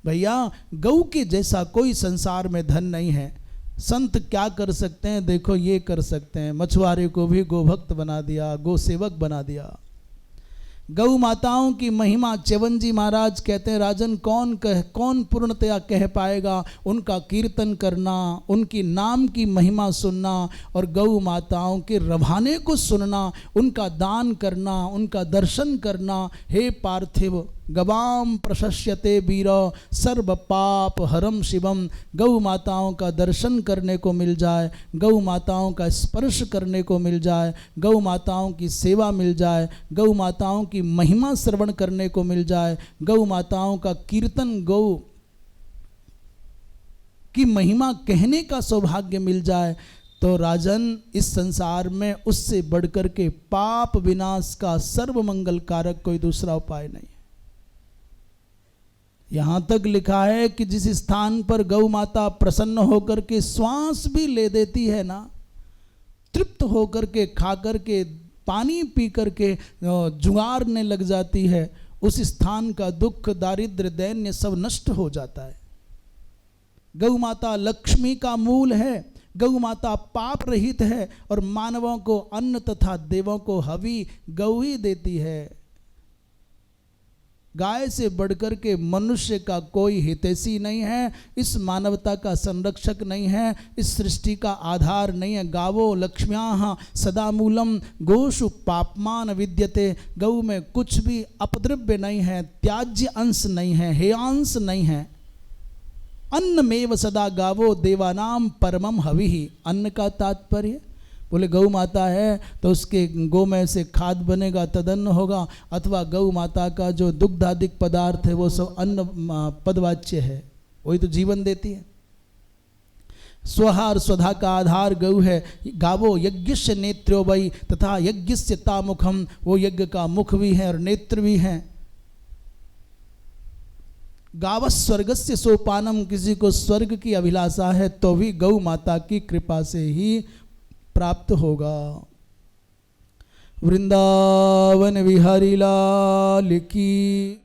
भैया गऊ के जैसा कोई संसार में धन नहीं है। संत क्या कर सकते हैं? देखो ये कर सकते हैं, मछुआरे को भी गोभक्त बना दिया, गो सेवक बना दिया। गौ माताओं की महिमा च्यवन जी महाराज कहते हैं, राजन कौन पूर्णतया कह पाएगा? उनका कीर्तन करना, उनकी नाम की महिमा सुनना और गौ माताओं के रवाने को सुनना, उनका दान करना, उनका दर्शन करना। हे पार्थिव गवाम प्रशस्यते वीर सर्व पाप हरम शिवम। गौ माताओं का दर्शन करने को मिल जाए, गौ माताओं का स्पर्श करने को मिल जाए, गौ माताओं की सेवा मिल जाए, गौ माताओं की महिमा श्रवण करने को मिल जाए, गौ माताओं का कीर्तन, गौ की महिमा कहने का सौभाग्य मिल जाए, तो राजन इस संसार में उससे बढ़कर के पाप विनाश का सर्व मंगल कारक कोई दूसरा उपाय नहीं। यहां तक लिखा है कि जिस स्थान पर गौ माता प्रसन्न होकर के श्वास भी ले देती है ना, तृप्त होकर के खा कर के पानी पी कर के जुगारने लग जाती है, उस स्थान का दुख दारिद्र्य दैन्य सब नष्ट हो जाता है। गौ माता लक्ष्मी का मूल है, गौ माता पाप रहित है और मानवों को अन्न तथा देवों को हवि गौ ही देती है। गाय से बढ़कर के मनुष्य का कोई हितैषी नहीं है, इस मानवता का संरक्षक नहीं है, इस सृष्टि का आधार नहीं है। गावो लक्ष्म्याः सदा मूलम गोषु पापमान विद्यते। गौ में कुछ भी अपद्रव्य नहीं है, त्याज्य अंश नहीं है, हेयांश नहीं है। अन्नमेव सदा गावो देवानाम परमम हविः। अन्न का तात्पर्य, बोले गौ माता है तो उसके गौ में से खाद बनेगा, तदन्न होगा, अथवा गौ माता का जो दुग्धादिक पदार्थ है वो सब अन्न पदवाच्य है, वही तो जीवन देती है। स्वहार स्वधा का आधार गौ है। गावो यज्ञस्य नेत्रो वै तथा यज्ञस्य तामुखम, वो यज्ञ का मुख भी है और नेत्र भी है। गाव स्वर्गस्य सोपानम, किसी को स्वर्ग की अभिलाषा है तो भी गौ माता की कृपा से ही प्राप्त होगा। वृंदावन विहारी लाल की।